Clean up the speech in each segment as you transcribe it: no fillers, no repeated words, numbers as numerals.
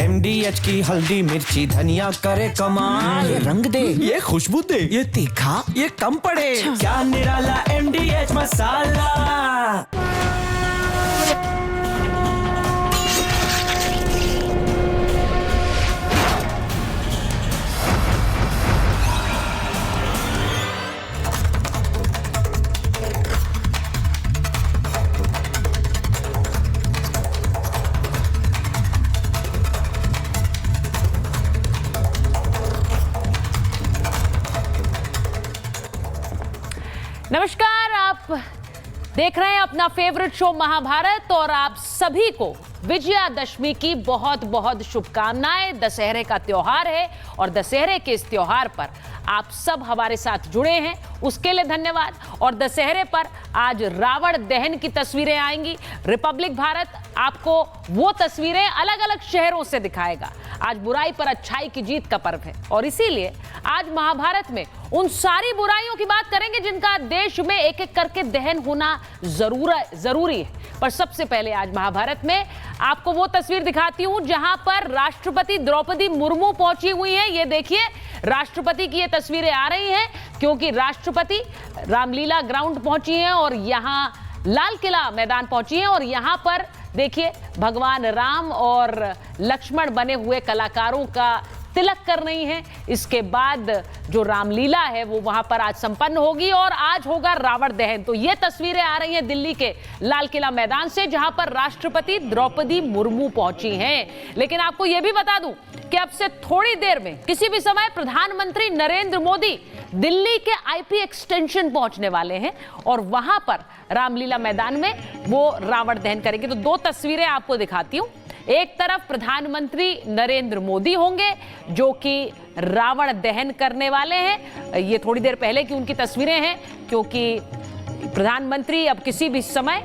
MDH की हल्दी मिर्ची धनिया करे कमाल। ये रंग दे, ये खुशबू दे, ये तीखा, ये कम पड़े। क्या निराला MDH मसाला। नमस्कार, आप देख रहे हैं अपना फेवरेट शो महाभारत और आप सभी को विजयादशमी की बहुत बहुत शुभकामनाएं। दशहरे का त्योहार है और दशहरे के इस त्योहार पर आप सब हमारे साथ जुड़े हैं, उसके लिए धन्यवाद। और दशहरे पर आज रावण दहन की तस्वीरें आएंगी। रिपब्लिक भारत आपको वो तस्वीरें अलग अलग शहरों से दिखाएगा। आज बुराई पर अच्छाई की जीत का पर्व है और इसीलिए आज महाभारत में उन सारी बुराइयों की बात करेंगे जिनका देश में एक एक करके दहन होना जरूरी है। पर सबसे पहले आज महाभारत में आपको वो तस्वीर दिखाती हूं जहां पर राष्ट्रपति द्रौपदी मुर्मू पहुंची हुई हैं। ये देखिए, राष्ट्रपति की ये तस्वीरें आ रही हैं क्योंकि राष्ट्रपति रामलीला ग्राउंड पहुंची हैं और यहां लाल किला मैदान पहुंची हैं और यहां पर देखिए भगवान राम और लक्ष्मण बने हुए कलाकारों का तिलक कर रही हैं। इसके बाद जो रामलीला है वो वहां पर आज संपन्न होगी और आज होगा रावण दहन। तो ये तस्वीरें आ रही हैं दिल्ली के लाल किला मैदान से जहां पर राष्ट्रपति द्रौपदी मुर्मू पहुंची हैं। लेकिन आपको यह भी बता दूं कि अब से थोड़ी देर में किसी भी समय प्रधानमंत्री नरेंद्र मोदी दिल्ली के IP एक्सटेंशन पहुंचने वाले हैं और वहां पर रामलीला मैदान में वो रावण दहन करेंगे। तो दो तस्वीरें आपको दिखाती हूं। एक तरफ प्रधानमंत्री नरेंद्र मोदी होंगे जो कि रावण दहन करने वाले हैं। ये थोड़ी देर पहले की उनकी तस्वीरें हैं क्योंकि प्रधानमंत्री अब किसी भी समय,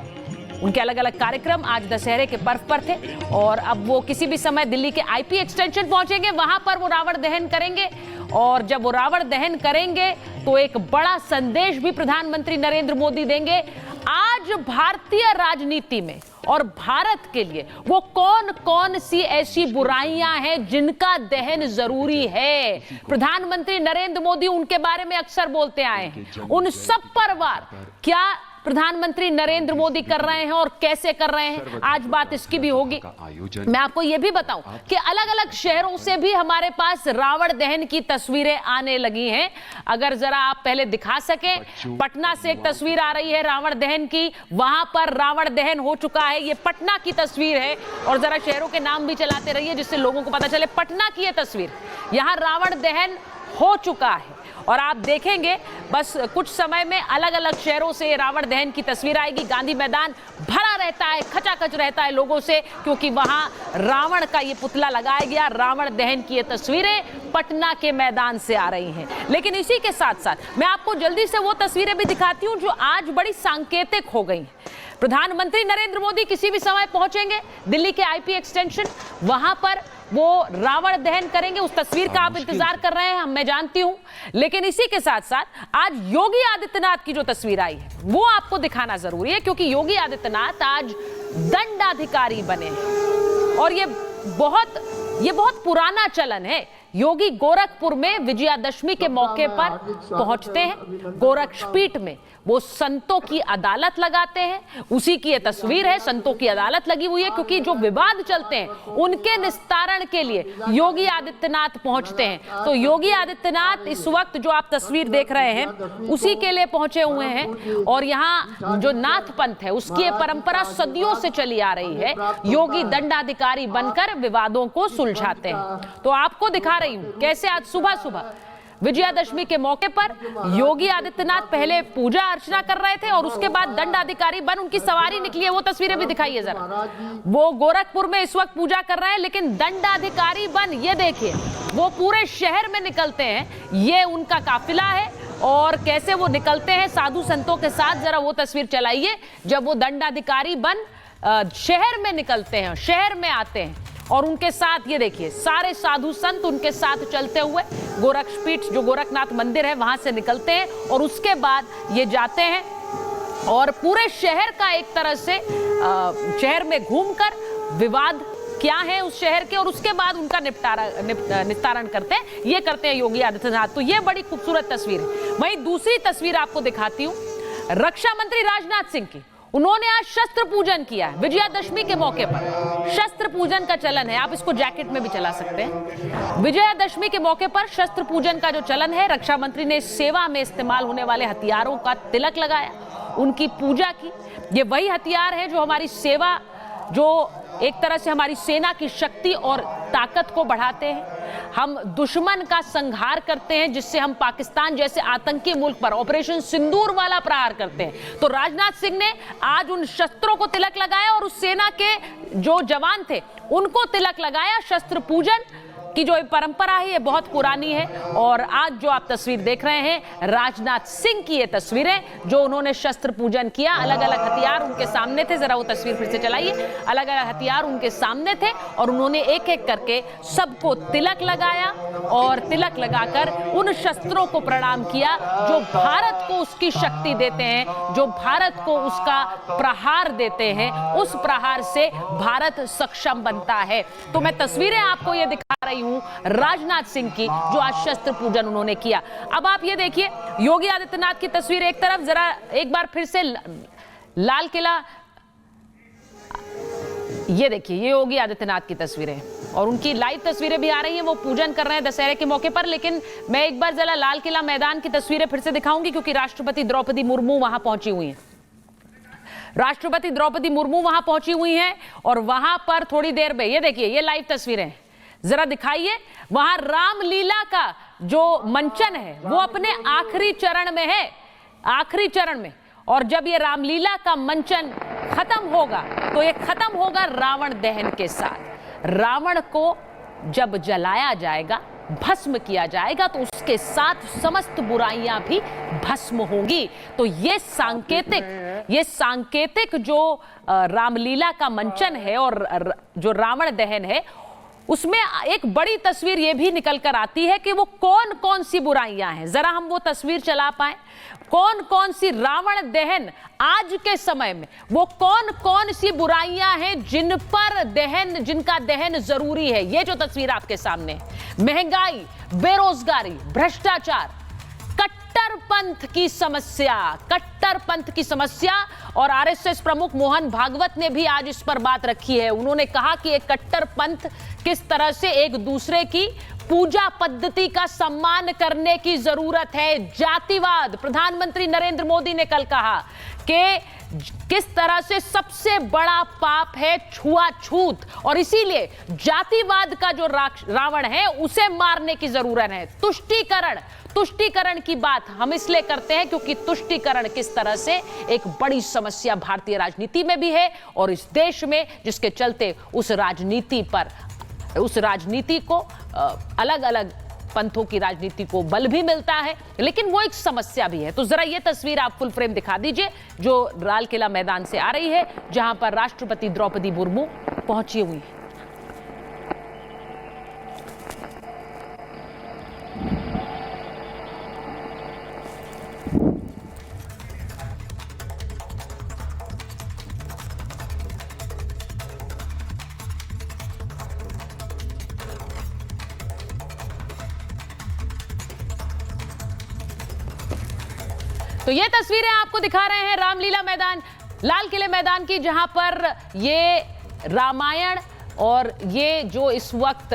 उनके अलग अलग कार्यक्रम आज दशहरे के पर्व पर थे और अब वो किसी भी समय दिल्ली के IP एक्सटेंशन पहुंचेंगे, वहां पर वो रावण दहन करेंगे। और जब वो रावण दहन करेंगे तो एक बड़ा संदेश भी प्रधानमंत्री नरेंद्र मोदी देंगे। आज भारतीय राजनीति में और भारत के लिए वो कौन कौन सी ऐसी बुराइयां हैं जिनका दहन जरूरी है। प्रधानमंत्री नरेंद्र मोदी उनके बारे में अक्सर बोलते आए हैं। उन सब पर वार क्या प्रधानमंत्री नरेंद्र मोदी कर रहे हैं और कैसे कर रहे हैं, आज बात इसकी भी होगी। मैं आपको यह भी बताऊं कि अलग अलग शहरों से भी हमारे पास रावण दहन की तस्वीरें आने लगी हैं। अगर जरा आप पहले दिखा सकें, पटना से एक तस्वीर आ रही है रावण दहन की, वहां पर रावण दहन हो चुका है। ये पटना की तस्वीर है और जरा शहरों के नाम भी चलाते रहिए जिससे लोगों को पता चले। पटना की यह तस्वीर, यहां रावण दहन हो चुका है और आप देखेंगे बस कुछ समय में अलग अलग शहरों से रावण दहन की तस्वीर आएगी। गांधी मैदान भरा रहता है, खचाखच रहता है लोगों से क्योंकि वहां रावण का ये पुतला लगाया गया। रावण दहन की ये तस्वीरें पटना के मैदान से आ रही हैं। लेकिन इसी के साथ साथ मैं आपको जल्दी से वो तस्वीरें भी दिखाती हूं जो आज बड़ी सांकेतिक हो गई हैं। प्रधानमंत्री नरेंद्र मोदी किसी भी समय पहुंचेंगे दिल्ली के IP एक्सटेंशन, वहां पर वो रावण दहन करेंगे। उस तस्वीर का आप इंतजार कर रहे हैं, मैं जानती हूं। लेकिन इसी के साथ साथ आज योगी आदित्यनाथ की जो तस्वीर आई है वो आपको दिखाना जरूरी है क्योंकि योगी आदित्यनाथ आज दंडाधिकारी बने हैं और ये बहुत पुराना चलन है। योगी गोरखपुर में विजयादशमी के मौके पर पहुंचते हैं। गोरक्षपीठ में वो संतों की अदालत लगाते हैं। उसी की ये तस्वीर है, संतों की अदालत लगी हुई है क्योंकि जो विवाद चलते हैं उनके निस्तारण के लिए योगी आदित्यनाथ पहुंचते हैं। तो योगी आदित्यनाथ इस वक्त जो आप तस्वीर देख रहे हैं उसी के लिए पहुंचे हुए हैं और यहाँ जो नाथ पंथ है उसकी ये परंपरा सदियों से चली आ रही है। योगी दंडाधिकारी बनकर विवादों को सुलझाते हैं। तो आपको दिखा रही हूं कैसे आज सुबह सुबह विजयादशमी के मौके पर योगी आदित्यनाथ पहले पूजा अर्चना कर रहे थे और उसके बाद दंडाधिकारी बन उनकी सवारी निकली है। वो तस्वीरें भी दिखाइए जरा। वो गोरखपुर में इस वक्त पूजा कर रहे हैं लेकिन दंडाधिकारी बन, ये देखिए, वो पूरे शहर में निकलते हैं। ये उनका काफिला है और कैसे वो निकलते हैं साधु संतों के साथ। जरा वो तस्वीर चलाइए जब वो दंडाधिकारी बन शहर में निकलते हैं, शहर में आते हैं और उनके साथ ये देखिए सारे साधु संत उनके साथ चलते हुए गोरक्षपीठ जो गोरखनाथ मंदिर है वहां से निकलते हैं और उसके बाद ये जाते हैं और पूरे शहर का एक तरह से शहर में घूमकर विवाद क्या है उस शहर के, और उसके बाद उनका निस्तारण करते हैं, ये करते हैं योगी आदित्यनाथ। तो ये बड़ी खूबसूरत तस्वीर है। वहीं दूसरी तस्वीर आपको दिखाती हूं, रक्षा मंत्री राजनाथ सिंह की। उन्होंने आज शस्त्र पूजन किया है विजयादशमी के मौके पर। शस्त्र पूजन का चलन है, आप इसको जैकेट में भी चला सकते हैं। विजयादशमी के मौके पर शस्त्र पूजन का जो चलन है, रक्षा मंत्री ने सेवा में इस्तेमाल होने वाले हथियारों का तिलक लगाया, उनकी पूजा की। ये वही हथियार है जो हमारी सेवा, जो एक तरह से हमारी सेना की शक्ति और ताकत को बढ़ाते हैं। हम दुश्मन का संहार करते हैं, जिससे हम पाकिस्तान जैसे आतंकी मुल्क पर ऑपरेशन सिंदूर वाला प्रहार करते हैं। तो राजनाथ सिंह ने आज उन शस्त्रों को तिलक लगाया और उस सेना के जो जवान थे उनको तिलक लगाया। शस्त्र पूजन की जो परंपरा है ये बहुत पुरानी है। और आज जो आप तस्वीर देख रहे हैं, राजनाथ सिंह की ये तस्वीरें जो उन्होंने शस्त्र पूजन किया। अलग अलग हथियार उनके सामने थे, जरा वो तस्वीर फिर से चलाइए। अलग अलग हथियार उनके सामने थे और उन्होंने एक एक करके सबको तिलक लगाया और तिलक लगाकर उन शस्त्रों को प्रणाम किया जो भारत को उसकी शक्ति देते हैं, जो भारत को उसका प्रहार देते हैं। उस प्रहार से भारत सक्षम बनता है। तो मैं तस्वीरें आपको ये दिखा रही हूं राजनाथ सिंह की, जो आज शस्त्र पूजन उन्होंने किया। अब आप ये देखिए योगी आदित्यनाथ की तस्वीर एक तरफ, जरा एक बार फिर से लाल किला, ये देखिए, ये योगी आदित्यनाथ की तस्वीरें और उनकी लाइव तस्वीरें भी आ रही हैं। वो पूजन कर रहे हैं दशहरे के मौके पर। लेकिन मैं एक बार जरा लाल किला मैदान की तस्वीरें फिर से दिखाऊंगी, क्योंकि राष्ट्रपति द्रौपदी मुर्मू वहां पहुंची हुई हैं। राष्ट्रपति द्रौपदी मुर्मू वहां पहुंची हुई हैं और वहां पर थोड़ी देर में, ये देखिए, ये लाइव तस्वीरें जरा दिखाइए। वहां रामलीला का जो मंचन है वो अपने आखिरी चरण में है, आखिरी चरण में। और जब ये रामलीला का मंचन खत्म होगा तो ये खत्म होगा रावण दहन के साथ। रावण को जब जलाया जाएगा, भस्म किया जाएगा, तो उसके साथ समस्त बुराइयां भी भस्म होंगी। तो ये सांकेतिक जो रामलीला का मंचन है और जो रावण दहन है, उसमें एक बड़ी तस्वीर यह भी निकल कर आती है कि वो कौन कौन सी बुराइयां हैं। जरा हम वो तस्वीर चला पाएं, कौन कौन सी रावण दहन आज के समय में, वो कौन कौन सी बुराइयां हैं जिनका दहन जरूरी है। ये जो तस्वीर आपके सामने, महंगाई, बेरोजगारी, भ्रष्टाचार, कट्टरपंथ की समस्या। और आरएसएस प्रमुख मोहन भागवत ने भी आज इस पर बात रखी है। उन्होंने कहा कि एक कट्टरपंथ किस तरह से एक दूसरे की पूजा पद्धति का सम्मान करने की जरूरत है। जातिवाद, प्रधानमंत्री नरेंद्र मोदी ने कल कहा कि किस तरह से सबसे बड़ा पाप है छुआछूत, और इसीलिए जातिवाद का जो रावण है उसे मारने की जरूरत है। तुष्टीकरण की बात हम इसलिए करते हैं क्योंकि तुष्टीकरण किस तरह से एक बड़ी समस्या भारतीय राजनीति में भी है और इस देश में, जिसके चलते उस राजनीति को अलग अलग पंथों की राजनीति को बल भी मिलता है, लेकिन वो एक समस्या भी है। तो जरा ये तस्वीर आप फुल फ्रेम दिखा दीजिए जो लाल किला मैदान से आ रही है, जहां पर राष्ट्रपति द्रौपदी मुर्मू पहुंची हुई है। तो ये तस्वीरें आपको दिखा रहे हैं रामलीला मैदान, लाल किले मैदान की, जहां पर ये रामायण और ये जो इस वक्त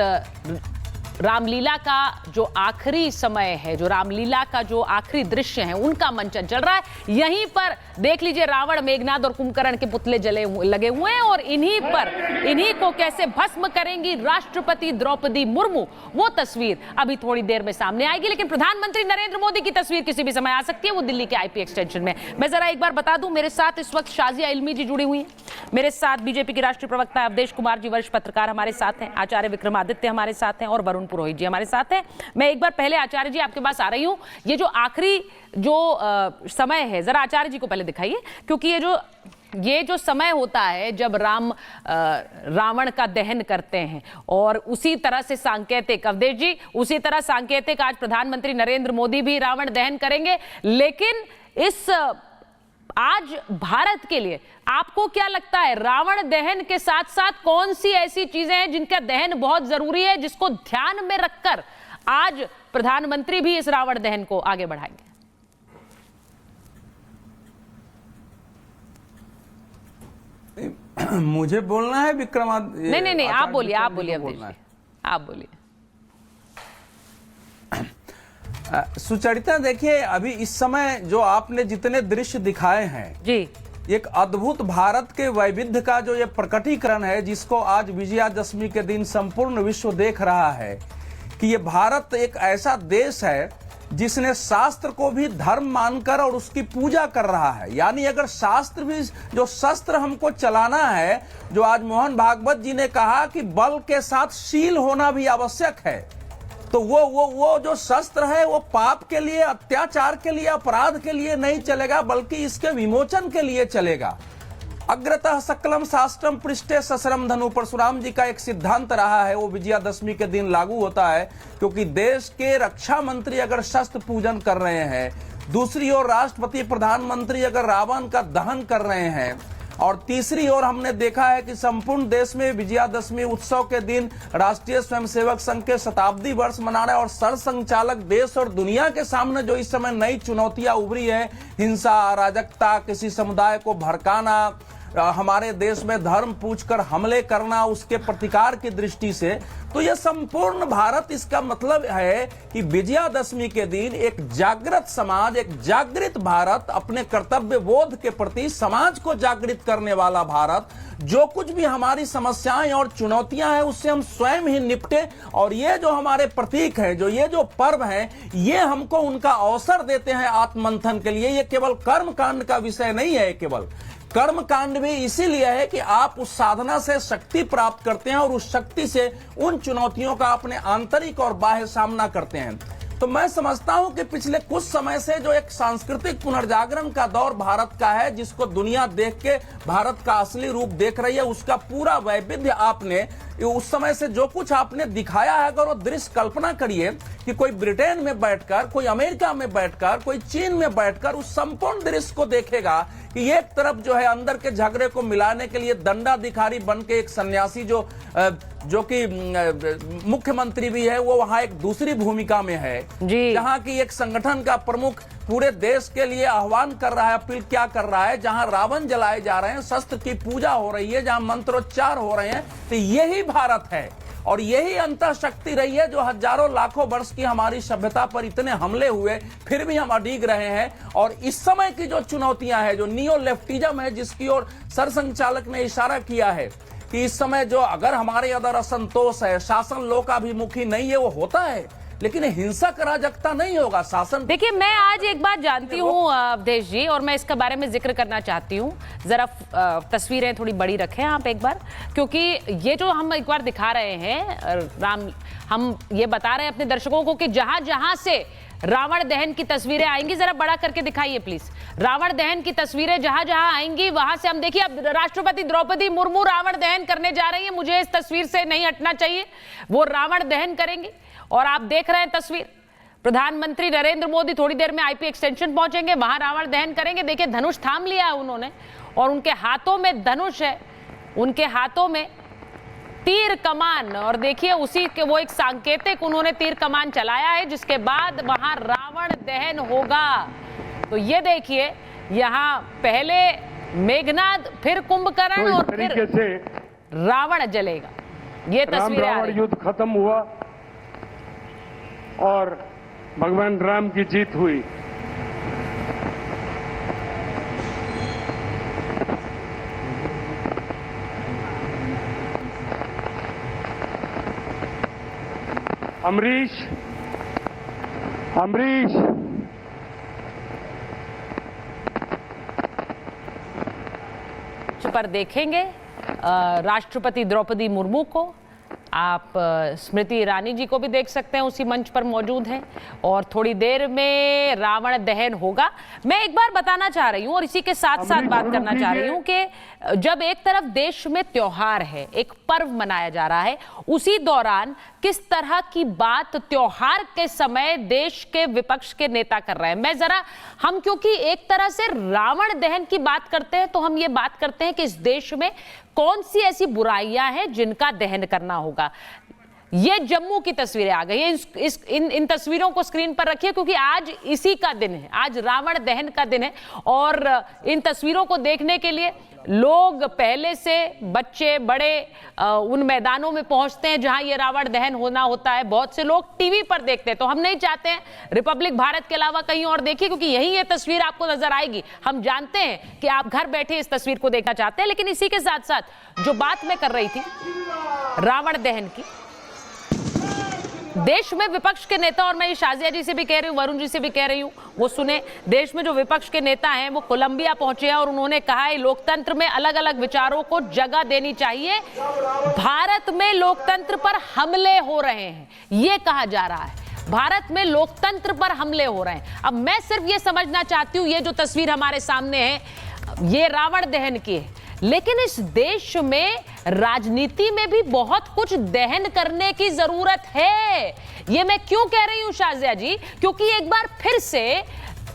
रामलीला का जो आखिरी समय है, जो रामलीला का जो आखिरी दृश्य है, उनका मंचन चल रहा है। यहीं पर देख लीजिए, रावण, मेघनाद और कुंभकर्ण के पुतले लगे हुए हैं और इन्हीं को कैसे भस्म करेंगी राष्ट्रपति द्रौपदी मुर्मू, वो तस्वीर अभी थोड़ी देर में सामने आएगी। लेकिन प्रधानमंत्री नरेंद्र मोदी की तस्वीर किसी भी समय आ सकती है, वो दिल्ली के आईपी एक्सटेंशन में। मैं जरा एक बार बता दूं, मेरे साथ इस वक्त शाजिया इल्मी जी जुड़ी हुई हैं, मेरे साथ बीजेपी के राष्ट्रीय प्रवक्ता अवधेश कुमार जी, वरिष्ठ पत्रकार हमारे साथ हैं, आचार्य विक्रमादित्य हमारे साथ हैं और वरुण पुरोहित जी हमारे साथ हैं। मैं एक बार पहले आचार्य जी आपके पास आ रही हूं। ये जो आखिरी समय है, जरा आचार्य जी को पहले दिखाइए, क्योंकि ये जो समय होता है जब रावण का दहन करते हैं, और उसी तरह से सांकेतिक, अवधेश जी, उसी तरह सांकेतिक आज प्रधानमंत्री नरेंद्र मोदी भी रावण दहन करेंगे। लेकिन इस आज भारत के लिए आपको क्या लगता है, रावण दहन के साथ साथ कौन सी ऐसी चीजें हैं जिनका दहन बहुत जरूरी है, जिसको ध्यान में रखकर आज प्रधानमंत्री भी इस रावण दहन को आगे बढ़ाएंगे? मुझे बोलना है विक्रमादित्य? नहीं, आप बोलिए अवधेश जी, आप बोलिए। सुचरिता, देखिए अभी इस समय जो आपने जितने दृश्य दिखाए हैं जी, एक अद्भुत भारत के वैविध्य का जो ये प्रकटीकरण है, जिसको आज विजयादशमी के दिन संपूर्ण विश्व देख रहा है कि ये भारत एक ऐसा देश है जिसने शास्त्र को भी धर्म मानकर और उसकी पूजा कर रहा है। यानी अगर शास्त्र भी, जो शस्त्र हमको चलाना है, जो आज मोहन भागवत जी ने कहा कि बल के साथ शील होना भी आवश्यक है, तो वो जो शस्त्र है वो पाप के लिए, अत्याचार के लिए, अपराध के लिए नहीं चलेगा, बल्कि इसके विमोचन के लिए चलेगा। अग्रतः सकलम शास्त्रम पृष्ठे ससरम धनु, परशुराम जी का एक सिद्धांत रहा है, वो विजयादशमी के दिन लागू होता है, क्योंकि देश के रक्षा मंत्री अगर शस्त्र पूजन कर रहे हैं, दूसरी ओर राष्ट्रपति प्रधानमंत्री अगर रावण का दहन कर रहे हैं, और तीसरी ओर हमने देखा है कि संपूर्ण देश में विजयादशमी उत्सव के दिन राष्ट्रीय स्वयंसेवक संघ के शताब्दी वर्ष मना रहे हैं, और सरसंघचालक देश और दुनिया के सामने जो इस समय नई चुनौतियां उभरी है, हिंसा, अराजकता, किसी समुदाय को भड़काना, हमारे देश में धर्म पूछकर हमले करना, उसके प्रतिकार की दृष्टि से, तो यह संपूर्ण भारत, इसका मतलब है कि विजयादशमी के दिन एक जागृत समाज, एक जागृत भारत, अपने कर्तव्य बोध के प्रति समाज को जागृत करने वाला भारत, जो कुछ भी हमारी समस्याएं और चुनौतियां हैं उससे हम स्वयं ही निपटे, और ये जो हमारे प्रतीक है, जो ये जो पर्व है, ये हमको उनका अवसर देते हैं आत्ममंथन के लिए। ये केवल कर्म कांड का विषय नहीं है, केवल कर्म कांड भी इसीलिए है कि आप उस साधना से शक्ति प्राप्त करते हैं और उस शक्ति से उन चुनौतियों का अपने आंतरिक और बाह्य सामना करते हैं। तो मैं समझता हूं कि पिछले कुछ समय से जो एक सांस्कृतिक पुनर्जागरण का दौर भारत का है, जिसको दुनिया देख के भारत का असली रूप देख रही है, उसका पूरा वैविध्य आपने उस समय से जो कुछ आपने दिखाया है, अगर वो दृश्य कल्पना करिए कि कोई ब्रिटेन में बैठकर, कोई अमेरिका में बैठकर, कोई चीन में बैठकर उस संपूर्ण दृश्य को देखेगा कि एक तरफ जो है अंदर के झगड़े को मिलाने के लिए दंडाधिकारी बन के एक सन्यासी जो कि मुख्यमंत्री भी है, वो वहां एक दूसरी भूमिका में है, जहां की एक संगठन का प्रमुख पूरे देश के लिए आह्वान कर रहा है, अपील क्या कर रहा है, जहां रावण जलाए जा रहे हैं, शस्त्र की पूजा हो रही है, जहां मंत्रोच्चार हो रहे हैं। तो यही भारत है और यही अंतःशक्ति रही है जो हजारों लाखों वर्ष की हमारी सभ्यता पर इतने हमले हुए, फिर भी हम अडिग रहे हैं। और इस समय की जो चुनौतियां हैं, जो नियो लेफ्टिज्म है, जिसकी ओर सरसंघचालक ने इशारा किया है कि इस समय जो अगर हमारे अंदर असंतोष है, शासन लोकाभिमुखी नहीं है, वो होता है, लेकिन हिंसक अराजकता नहीं होगा। शासन, देखिए मैं आज एक बात जानती हूँ अवधेश जी, और मैं इसके बारे में जिक्र करना चाहती हूँ, जरा तस्वीरें थोड़ी बड़ी रखें आप एक बार, क्योंकि ये जो हम एक बार दिखा रहे हैं, हम ये बता रहे हैं अपने दर्शकों को कि जहां जहां से रावण दहन की तस्वीरें आएंगी, जरा बड़ा करके दिखाइए प्लीज। रावण दहन की तस्वीरें जहां जहां आएंगी वहां से हम देखिए, अब राष्ट्रपति द्रौपदी मुर्मू रावण दहन करने जा रही है, मुझे इस तस्वीर से नहीं हटना चाहिए, वो रावण दहन करेंगी। और आप देख रहे हैं तस्वीर, प्रधानमंत्री नरेंद्र मोदी थोड़ी देर में आईपी एक्सटेंशन पहुंचेंगे, वहां रावण दहन करेंगे। देखिए धनुष थाम लिया है उन्होंने, और उनके हाथों में धनुष है, उनके हाथों में तीर कमान, और देखिए उसी के वो एक सांकेतिक उन्होंने तीर कमान चलाया है, जिसके बाद वहां रावण दहन होगा। तो ये देखिए, यहाँ पहले मेघनाद, फिर कुंभकर्ण, और फिर रावण जलेगा। ये तस्वीरें आ रही। युद्ध खत्म हुआ और भगवान राम की जीत हुई। अमरीश पर देखेंगे राष्ट्रपति द्रौपदी मुर्मू को, आप स्मृति ईरानी जी को भी देख सकते हैं, उसी मंच पर मौजूद हैं, और थोड़ी देर में रावण दहन होगा। मैं एक बार बताना चाह रही हूं और इसी के साथ साथ बात करना चाह रही हूं कि जब एक तरफ देश में त्योहार है, एक पर्व मनाया जा रहा है, उसी दौरान किस तरह की बात त्योहार के समय देश के विपक्ष के नेता कर रहे हैं। हम क्योंकि एक तरह से रावण दहन की बात करते हैं, तो हम ये बात करते हैं कि इस देश में कौन सी ऐसी बुराइयां हैं जिनका दहन करना होगा। ये जम्मू की तस्वीरें आ गई हैं, इन तस्वीरों को स्क्रीन पर रखिए, क्योंकि आज इसी का दिन है, आज रावण दहन का दिन है। और इन तस्वीरों को देखने के लिए लोग पहले से, बच्चे बड़े उन मैदानों में पहुंचते हैं जहां ये रावण दहन होना होता है। बहुत से लोग टीवी पर देखते हैं, तो हम नहीं चाहते हैं रिपब्लिक भारत के अलावा कहीं और देखिए, क्योंकि यही ये तस्वीर आपको नजर आएगी। हम जानते हैं कि आप घर बैठे इस तस्वीर को देखना चाहते हैं, लेकिन इसी के साथ साथ जो बात मैं कर रही थी रावण दहन की, देश में विपक्ष के नेता, और मैं शाजिया जी से भी कह रही हूं, वरुण जी से भी कह रही हूं, वो सुने, देश में जो विपक्ष के नेता हैं वो कोलंबिया पहुंचे हैं और उन्होंने कहा है लोकतंत्र में अलग अलग विचारों को जगह देनी चाहिए। भारत में लोकतंत्र पर हमले हो रहे हैं, ये कहा जा रहा है, भारत में लोकतंत्र पर हमले हो रहे हैं। अब मैं सिर्फ ये समझना चाहती हूं, ये जो तस्वीर हमारे सामने है ये रावण दहन की है, लेकिन इस देश में राजनीति में भी बहुत कुछ दहन करने की जरूरत है। ये मैं क्यों कह रही हूं शाजिया जी, क्योंकि एक बार फिर से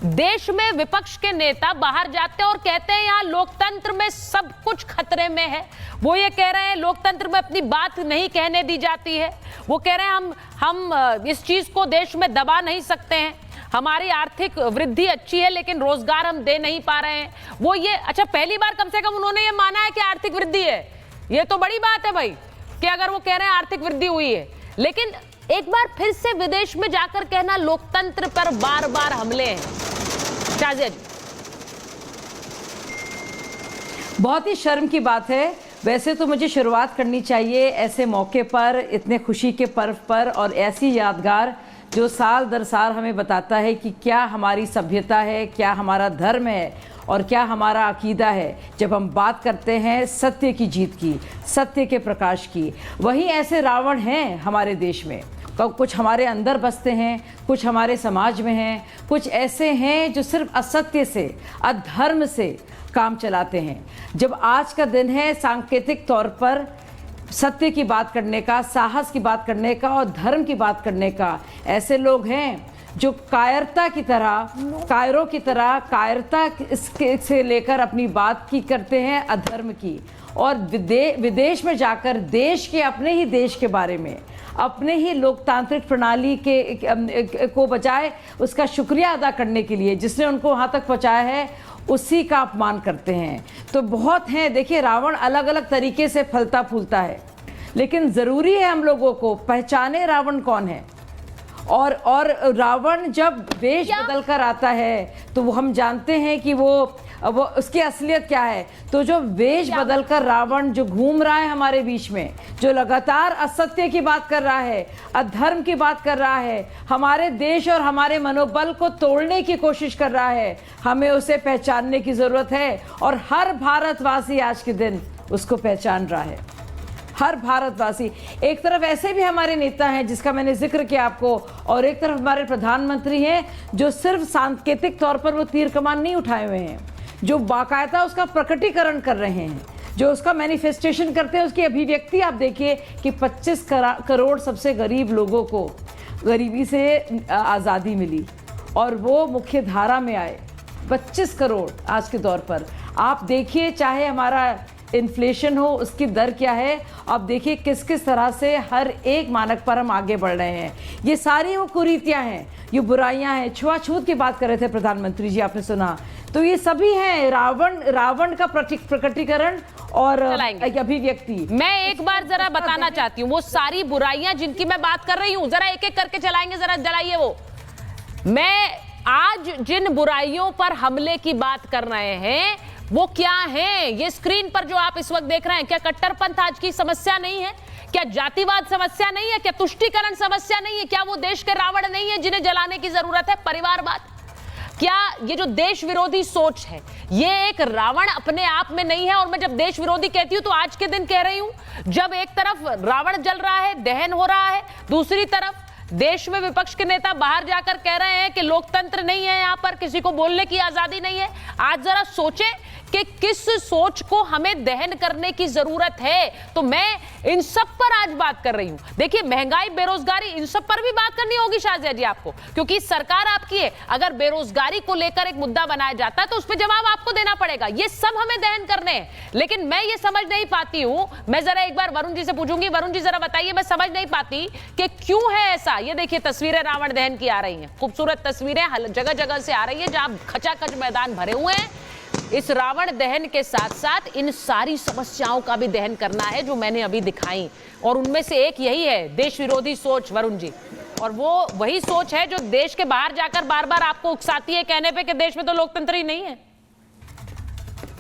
देश में विपक्ष के नेता बाहर जाते हैं और कहते हैं यहां लोकतंत्र में सब कुछ खतरे में है। वो ये कह रहे हैं लोकतंत्र में अपनी बात नहीं कहने दी जाती है। वो कह रहे हैं हम इस चीज को देश में दबा नहीं सकते हैं, हमारी आर्थिक वृद्धि अच्छी है लेकिन रोजगार हम दे नहीं पा रहे हैं। वो ये, अच्छा पहली बार कम से कम उन्होंने ये माना है कि आर्थिक वृद्धि है, ये तो बड़ी बात है भाई, कि अगर वो कह रहे हैं आर्थिक वृद्धि हुई है। लेकिन एक बार फिर से विदेश में जाकर कहना लोकतंत्र पर बार बार हमले हैं। शाजिया जी, बहुत ही शर्म की बात है। वैसे तो मुझे शुरुआत करनी चाहिए ऐसे मौके पर, इतने खुशी के पर्व पर, और ऐसी यादगार जो साल दर साल हमें बताता है कि क्या हमारी सभ्यता है, क्या हमारा धर्म है और क्या हमारा अकीदा है। जब हम बात करते हैं सत्य की जीत की, सत्य के प्रकाश की, वहीं ऐसे रावण हैं हमारे देश में। कुछ हमारे अंदर बसते हैं, कुछ हमारे समाज में हैं, कुछ ऐसे हैं जो सिर्फ असत्य से, अधर्म से काम चलाते हैं। जब आज का दिन है सांकेतिक तौर पर सत्य की बात करने का, साहस की बात करने का और धर्म की बात करने का, ऐसे लोग हैं जो कायरता की तरह, कायरों की तरह कायरता से लेकर अपनी बात की करते हैं अधर्म की, और विदेश में जाकर देश के, अपने ही देश के बारे में, अपने ही लोकतांत्रिक प्रणाली के को बजाय उसका शुक्रिया अदा करने के लिए जिसने उनको वहाँ तक पहुँचाया है, उसी का अपमान करते हैं। तो बहुत हैं। देखिए, रावण अलग अलग तरीके से फलता फूलता है, लेकिन ज़रूरी है हम लोगों को पहचाने रावण कौन है। और रावण जब वेश बदल कर आता है तो वो हम जानते हैं कि वो उसकी असलियत क्या है। तो जो वेश बदल कर रावण जो घूम रहा है हमारे बीच में, जो लगातार असत्य की बात कर रहा है, अधर्म की बात कर रहा है, हमारे देश और हमारे मनोबल को तोड़ने की कोशिश कर रहा है, हमें उसे पहचानने की ज़रूरत है। और हर भारतवासी आज के दिन उसको पहचान रहा है, हर भारतवासी। एक तरफ ऐसे भी हमारे नेता हैं जिसका मैंने जिक्र किया आपको, और एक तरफ हमारे प्रधानमंत्री हैं जो सिर्फ सांकेतिक तौर पर वो तीर कमान नहीं उठाए हुए हैं, जो बाकायदा उसका प्रकटीकरण कर रहे हैं, जो उसका मैनिफेस्टेशन करते हैं, उसकी अभिव्यक्ति आप देखिए कि 25 करोड़ सबसे गरीब लोगों को गरीबी से आज़ादी मिली और वो मुख्य धारा में आए। 25 करोड़ आज के दौर पर आप देखिए, चाहे हमारा इन्फ्लेशन हो उसकी दर क्या है, आप देखिए किस किस तरह से हर एक मानक पर हम आगे बढ़ रहे हैं। ये सारी वो कुरीतियां हैं, ये बुराइयां हैं। छुआछूत की बात कर रहे थे प्रधानमंत्री जी, आपने सुना, तो ये सभी हैं रावण का प्रकटीकरण और अभिव्यक्ति। मैं एक बार जरा बताना चाहती हूँ, वो सारी बुराइयां जिनकी मैं बात कर रही हूँ, जरा एक एक करके चलाएंगे, जरा जलाइए वो। मैं आज जिन बुराइयों पर हमले की बात कर रहे हैं वो क्या है, ये स्क्रीन पर जो आप इस वक्त देख रहे हैं, क्या कट्टरपंथ आज की समस्या नहीं है? क्या जातिवाद समस्या नहीं है? क्या तुष्टीकरण समस्या नहीं है? क्या वो देश के रावण नहीं है जिन्हें जलाने की जरूरत है? परिवारवाद, क्या ये जो देश विरोधी सोच है ये एक रावण अपने आप में नहीं है? और मैं जब देश विरोधी कहती हूं तो आज के दिन कह रही हूं, जब एक तरफ रावण जल रहा है, दहन हो रहा है, दूसरी तरफ देश में विपक्ष के नेता बाहर जाकर कह रहे हैं कि लोकतंत्र नहीं है, यहां पर किसी को बोलने की आजादी नहीं है। आज जरा सोचें कि किस सोच को हमें दहन करने की जरूरत है। तो मैं इन सब पर आज बात कर रही हूं। देखिए, महंगाई, बेरोजगारी, इन सब पर भी बात करनी होगी शाजिया जी आपको, क्योंकि सरकार आपकी है। अगर बेरोजगारी को लेकर एक मुद्दा बनाया जाता है तो उस पर जवाब आपको देना पड़ेगा। ये सब हमें दहन करने हैं, लेकिन मैं ये समझ नहीं पाती हूं। मैं जरा एक बार वरुण जी से पूछूंगी। वरुण जी, जरा बताइए, मैं समझ नहीं पाती कि क्यों है ऐसा। ये देखिए, तस्वीरें रावण दहन की आ रही हैं, खूबसूरत तस्वीरें जगह जगह से आ रही है, जहां खचाखच मैदान भरे हुए हैं। इस रावण दहन के साथ साथ इन सारी समस्याओं का भी दहन करना है जो मैंने अभी दिखाई, और उनमें से एक यही है देश विरोधी सोच, वरुण जी। और वो वही सोच है जो देश के बाहर जाकर बार बार आपको उकसाती है कहने पे कि देश में तो लोकतंत्र ही नहीं है।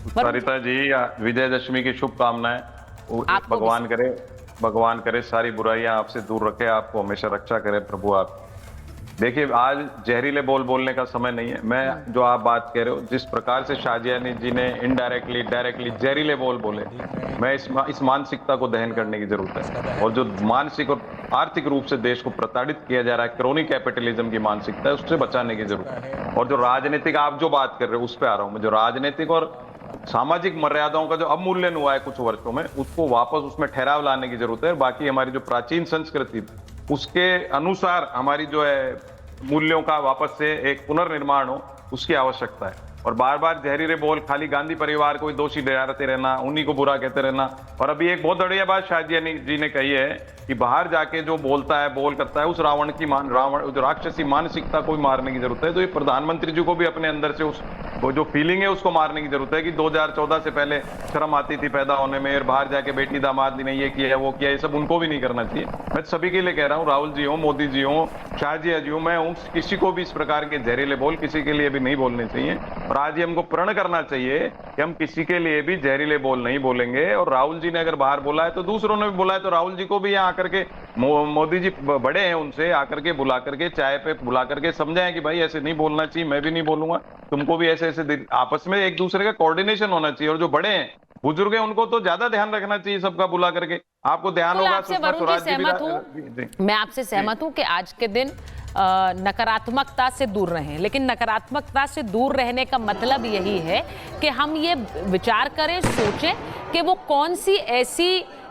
सरिता जी, विजयदशमी की शुभकामनाएं। भगवान करे सारी बुराइयां आपसे दूर रखे, आपको हमेशा रक्षा करे प्रभु। आप देखिए, आज जहरीले बोलने का समय नहीं है। मैं जो आप बात कह रहे हो, जिस प्रकार से शाजिया जी ने इनडायरेक्टली डायरेक्टली जहरीले बोले, मैं इस मानसिकता को दहन करने की जरूरत है। और जो मानसिक और आर्थिक रूप से देश को प्रताड़ित किया जा रहा है, क्रोनी कैपिटलिज्म की मानसिकता है, उससे बचाने की जरूरत है। और जो राजनीतिक आप जो बात कर रहे हो, उस पर आ रहा हूं मैं। जो राजनीतिक और सामाजिक मर्यादाओं का जो अवमूल्यन हुआ है कुछ वर्षों में, उसको वापस उसमें ठहराव लाने की जरूरत है। बाकी हमारी जो प्राचीन संस्कृति, उसके अनुसार हमारी जो है मूल्यों का वापस से एक पुनर्निर्माण हो, उसकी आवश्यकता है। और बार बार जहरीले बोल, खाली गांधी परिवार को दोषी ठहराते रहना, उन्हीं को बुरा कहते रहना। और अभी एक बहुत बढ़िया बात शाजिया जी ने कही है कि बाहर जाके जो बोलता है, बोल करता है, उस रावण जो राक्षसी मानसिकता को भी मारने की जरूरत है। तो ये प्रधानमंत्री जी को भी अपने अंदर से वो जो फीलिंग है उसको मारने की जरूरत है कि 2014 से पहले शर्म आती थी पैदा होने में, और बाहर जाके बेटी दामाद ने ये किया वो किया, ये सब उनको भी नहीं करना चाहिए। मैं सभी के लिए कह रहा हूँ, राहुल जी हो, मोदी जी हो, शाजिया जी हो, मैं हूँ, किसी को भी इस प्रकार के जहरीले बोल किसी के लिए भी नहीं बोलने चाहिए। और आज ही हमको प्रण करना चाहिए कि हम किसी के लिए भी जहरीले बोल नहीं बोलेंगे। और राहुल जी ने अगर बाहर बोला है तो दूसरों ने भी बोला है, तो राहुल जी को भी यहाँ आकर के, मोदी जी बड़े हैं, उनसे आकर के बुला करके, चाय पे बुला करके समझाएं कि भाई ऐसे नहीं बोलना चाहिए, मैं भी नहीं बोलूंगा, तुमको भी ऐसे आपस में एक दूसरे का कोऑर्डिनेशन होना चाहिए। और जो बड़े हैं, बुजुर्ग हैं, उनको तो ज्यादा ध्यान रखना चाहिए सबका बुला करके। आपको ध्यान होगा। मैं आपसे सहमत हूं कि आज के दिन नकारात्मकता से दूर रहें, लेकिन नकारात्मकता से दूर रहने का मतलब यही है कि हम ये विचार करें, सोचें कि वो कौन सी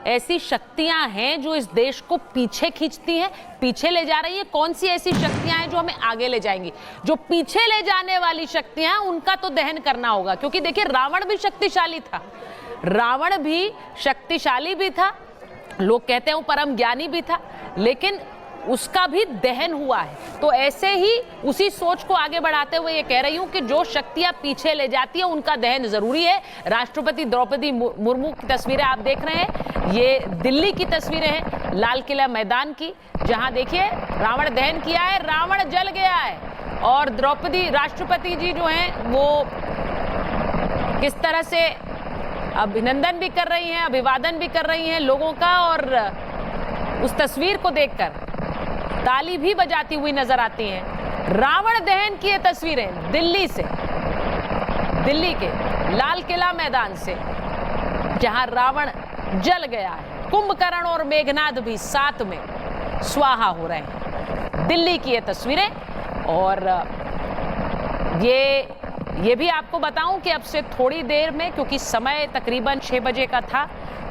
ऐसी शक्तियां हैं जो इस देश को पीछे खींचती हैं, पीछे ले जा रही है। कौन सी ऐसी शक्तियां हैं जो हमें आगे ले जाएंगी। जो पीछे ले जाने वाली शक्तियां, उनका तो दहन करना होगा। क्योंकि देखिए, रावण भी शक्तिशाली था, रावण भी शक्तिशाली भी था, लोग कहते हैं परम ज्ञानी भी था, लेकिन उसका भी दहन हुआ है। तो ऐसे ही उसी सोच को आगे बढ़ाते हुए ये कह रही हूं कि जो शक्तियां पीछे ले जाती है, उनका दहन जरूरी है। राष्ट्रपति द्रौपदी मुर्मू की तस्वीरें आप देख रहे हैं, ये दिल्ली की तस्वीरें हैं, लाल किला मैदान की, जहां देखिए रावण दहन किया है, रावण जल गया है। और राष्ट्रपति जी जो हैं वो किस तरह से अभिनंदन भी कर रही हैं, अभिवादन भी कर रही हैं लोगों का, और उस तस्वीर को देखकर ताली भी बजाती हुई नजर आती हैं। रावण दहन की ये तस्वीरें दिल्ली से, दिल्ली के लाल किला मैदान से, जहां रावण जल गया है। कुंभकर्ण और मेघनाद भी साथ में स्वाहा हो रहे हैं। दिल्ली की ये तस्वीरें। और ये भी आपको बताऊं कि अब से थोड़ी देर में, क्योंकि समय तकरीबन 6 बजे का था,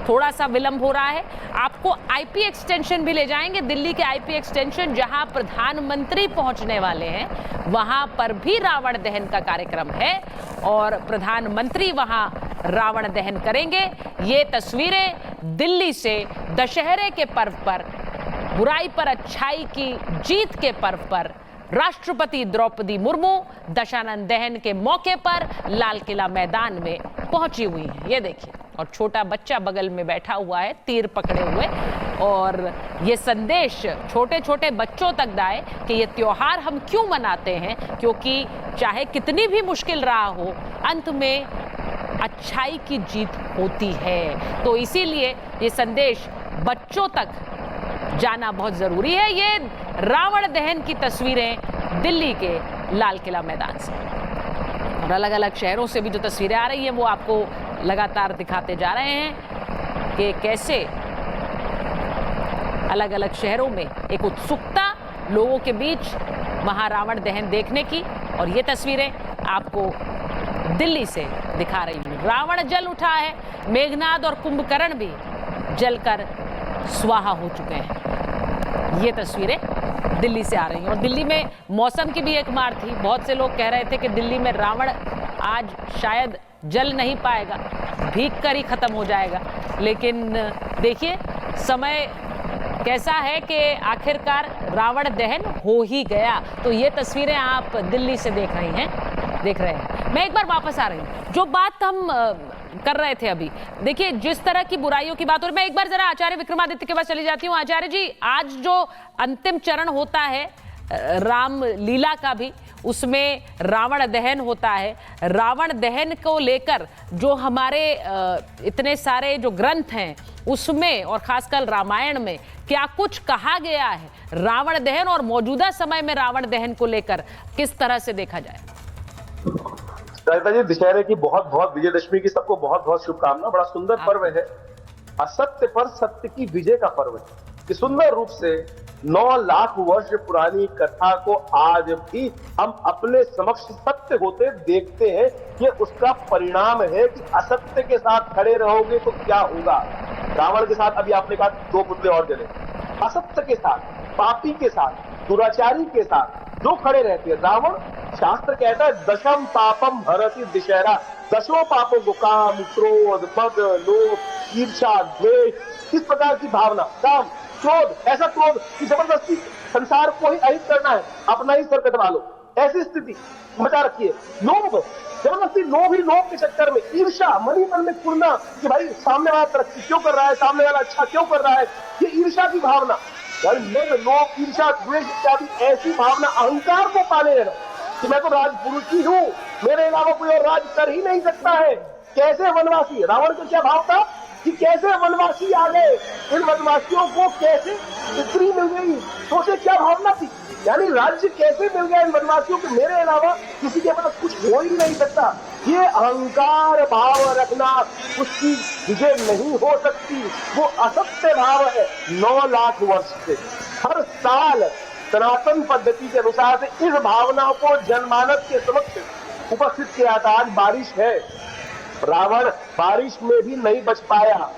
थोड़ा सा विलंब हो रहा है, आपको आईपी एक्सटेंशन भी ले जाएंगे। दिल्ली के आईपी एक्सटेंशन, जहां प्रधानमंत्री पहुंचने वाले हैं, वहां पर भी रावण दहन का कार्यक्रम है और प्रधानमंत्री वहां रावण दहन करेंगे। ये तस्वीरें दिल्ली से दशहरे के पर्व पर, बुराई पर अच्छाई की जीत के पर्व पर, राष्ट्रपति द्रौपदी मुर्मू दशानन दहन के मौके पर लाल किला मैदान में पहुंची हुई है। ये देखिए, और छोटा बच्चा बगल में बैठा हुआ है तीर पकड़े हुए, और ये संदेश छोटे छोटे बच्चों तक जाए कि ये त्योहार हम क्यों मनाते हैं, क्योंकि चाहे कितनी भी मुश्किल रहा हो, अंत में अच्छाई की जीत होती है। तो इसीलिए ये संदेश बच्चों तक जाना बहुत जरूरी है। ये रावण दहन की तस्वीरें दिल्ली के लाल किला मैदान से, और अलग अलग शहरों से भी जो तस्वीरें आ रही हैं वो आपको लगातार दिखाते जा रहे हैं कि कैसे अलग अलग शहरों में एक उत्सुकता लोगों के बीच वहां रावण दहन देखने की। और ये तस्वीरें आपको दिल्ली से दिखा रही हूं। रावण जल उठा है, मेघनाद और कुंभकर्ण भी जलकर स्वाहा हो चुके हैं। ये तस्वीरें दिल्ली से आ रही हैं। और दिल्ली में मौसम की भी एक मार थी। बहुत से लोग कह रहे थे कि दिल्ली में रावण आज शायद जल नहीं पाएगा, भीग कर ही खत्म हो जाएगा। लेकिन देखिए समय कैसा है कि आखिरकार रावण दहन हो ही गया। तो ये तस्वीरें आप दिल्ली से देख रहे हैं। मैं एक बार वापस आ रही हूँ। जो बात हम कर रहे थे अभी, देखिए जिस तरह की बुराइयों की बात, और मैं एक बार जरा आचार्य विक्रमादित्य के पास चली जाती हूँ। आचार्य जी, आज जो अंतिम चरण होता है राम लीला का भी, उसमें रावण दहन होता है। रावण दहन को लेकर जो हमारे इतने सारे जो ग्रंथ हैं उसमें, और खासकर रामायण में क्या कुछ कहा गया है रावण दहन और मौजूदा समय में रावण दहन को लेकर, किस तरह से देखा जाए? सरिता जी, दशहरे की बहुत बहुत, विजयदशमी की सबको बहुत बहुत शुभकामना। बड़ा सुंदर पर्व है, असत्य पर सत्य की विजय का पर्व है। कि सुंदर रूप से 9 लाख वर्ष पुरानी कथा को आज भी हम अपने समक्ष सत्य होते देखते हैं। ये उसका परिणाम है कि असत्य के साथ खड़े रहोगे तो क्या होगा। रावण के साथ अभी आपने कहा 2 पुतले और जले। असत्य के साथ, पापी के साथ, दुराचारी के साथ जो खड़े रहते हैं, रावण, शास्त्र कहता है दशम पापम हरति दशहरा। 10 पापों को, काम, क्रोध, मद, लोभ, ईर्ष्या, द्वेष, इस प्रकार की भावना, काम, क्रोध, ऐसा क्रोध कि जबरदस्ती संसार को ही अहित करना है, अपना ही सर कटवा लो, ऐसी स्थिति बचा रखी है। लोभ, जबरदस्ती लोभ ही लोभ के चक्कर में, ईर्ष्या, मन ही मन में कुड़ना कि भाई सामने वाला तरक्की क्यों कर रहा है, सामने वाला अच्छा क्यों कर रहा है, ये ईर्ष्या की भावना, लोभ, ईर्ष्या, द्वेष इत्यादि ऐसी भावना, अहंकार को पाले रहना कि मैं तो राजपुरुष ही हूँ, मेरे अलावा कोई और राज कर ही नहीं सकता है। कैसे वनवासी, रावण का क्या भाव था कि कैसे वनवासी आ गए, इन वनवासियों को कैसे स्त्री मिल गई, सोचे क्या भावना थी। यानी राज्य कैसे मिल गया इन वनवासियों को, मेरे अलावा किसी के पास कुछ हो ही नहीं सकता। ये अहंकार भाव रखना, उसकी विजय नहीं हो सकती, वो असत्य भाव है। 9 लाख वर्ष से हर साल सनातन पद्धति के अनुसार से इस भावना को जनमानस के समक्ष उपस्थित किया था। आज बारिश है, रावण बारिश में भी नहीं बच पाया।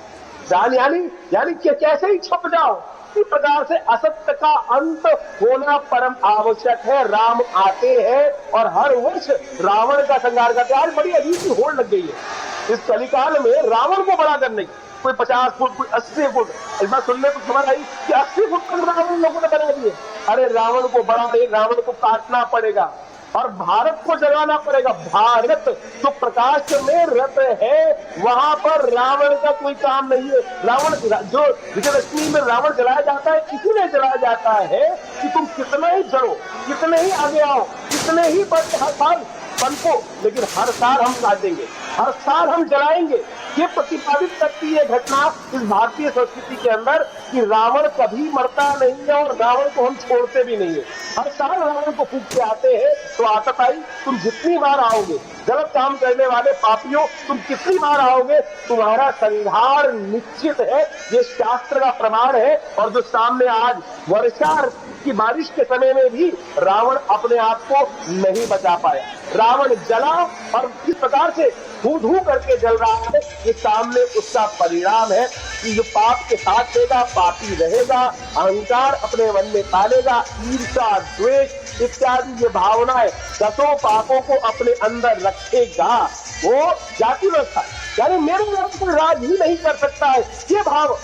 यानी कैसे ही छुप जाओ, इसी प्रकार से असत्य का अंत होना परम आवश्यक है। राम आते हैं और हर वर्ष रावण का संहार करते हैं। आज बड़ी अजीब सी होड़ लग गई है इस कलिकाल में, रावण को बड़ा करने की। कोई 50 फुट, कोई 80 फुट, इस बार सुनने को खबर आई कि 80 फुट तक रावण लोगों ने बना दिए। अरे रावण को बड़ा नहीं, रावण को काटना पड़ेगा और भारत को जगाना पड़ेगा। भारत जो प्रकाश में रत है, वहां पर रावण का कोई काम नहीं है। रावण जो विजयदशमी में रावण जलाया जाता है, इसलिए जलाया जाता है कि तुम कितना ही जलो, कितने ही आगे आओ, कितने ही हर साल पनपो, लेकिन हर साल हम काटेंगे, हर साल हम जलाएंगे। ये प्रतिपादित करती है घटना इस भारतीय संस्कृति के अंदर कि रावण कभी मरता नहीं है और रावण को हम छोड़ते भी नहीं है। हर साल रावण को फूंकते आते हैं तो आदत आई, तुम जितनी बार आओगे, गलत काम करने वाले पापियों, तुम कितनी बार आओगे, तुम्हारा संहार निश्चित है। ये शास्त्र का प्रमाण है। और जो सामने आज वर्षा की बारिश के समय में भी रावण अपने आप को नहीं बचा पाया, रावण जला और किस प्रकार से धू करके जल रहा है, ये सामने उसका परिणाम है कि जो पाप के साथ रहेगा पापी रहेगा, अहंकार अपने मन में पालेगा, ईर्ष्या, द्वेष इत्यादि ये भावनाएं 10 पापों को अपने अंदर रखेगा। वो जाति व्यवस्था, यानी मेरे अंदर कोई राज ही नहीं कर सकता है, ये भाव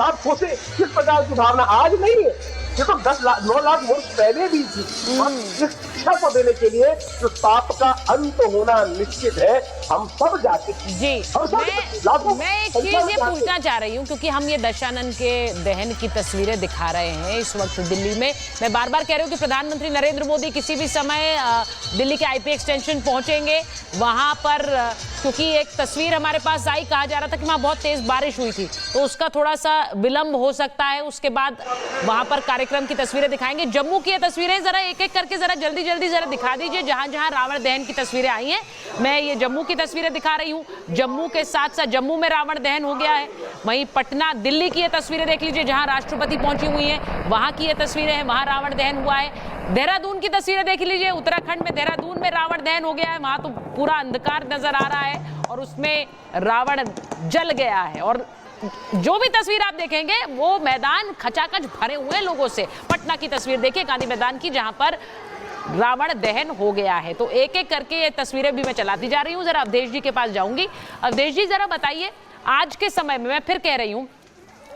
आप सोचे। किस प्रकार की भावना आज नहीं है, ये तो 9 लाख वर्ष पहले भी थी। और इस शिक्षा को देने के लिए जो पाप का अंत होना निश्चित है, हम सब जाते जी। मैं एक चीज ये पूछना चाह रही हूँ, क्योंकि हम ये दशानन के दहन की तस्वीरें दिखा रहे हैं इस वक्त दिल्ली में। मैं बार बार कह रही हूँ कि प्रधानमंत्री नरेंद्र मोदी किसी भी समय दिल्ली के आईपी एक्सटेंशन पहुंचेंगे, वहां पर क्योंकि एक तस्वीर हमारे पास आई, कहा जा रहा था कि वहां बहुत तेज बारिश हुई थी, तो उसका थोड़ा सा विलंब हो सकता है। उसके बाद वहां पर कार्यक्रम की तस्वीरें दिखाएंगे। जम्मू की ये तस्वीरें जरा एक एक करके जरा जल्दी जल्दी जरा दिखा दीजिए जहां जहां रावण दहन की तस्वीरें आई हैं। मैं ये जम्मू की तस्वीरें दिखा रही हूँ, जम्मू के साथ साथ जम्मू में रावण दहन हो गया है। वहीं पटना, दिल्ली की ये तस्वीरें देख लीजिए जहां राष्ट्रपति पहुंची हुई हैं, वहां की ये तस्वीरें हैं, वहां रावण दहन हुआ है। देहरादून की तस्वीरें देख लीजिए, उत्तराखंड में देहरादून में रावण दहन हो गया है, वहां तो पूरा अंधकार नजर आ रहा है और उसमें रावण जल गया है। और जो भी तस्वीर आप देखेंगे वो मैदान खचाखच भरे हुए लोगों से। पटना की तस्वीर देखिए गांधी मैदान की, जहां पर रावण दहन हो गया है। तो एक एक करके ये तस्वीरें भी मैं चलाती जा रही हूं। जरा अवधेश जी के पास जाऊंगी। अवधेश जी जरा बताइए, आज के समय में, मैं फिर कह रही हूं,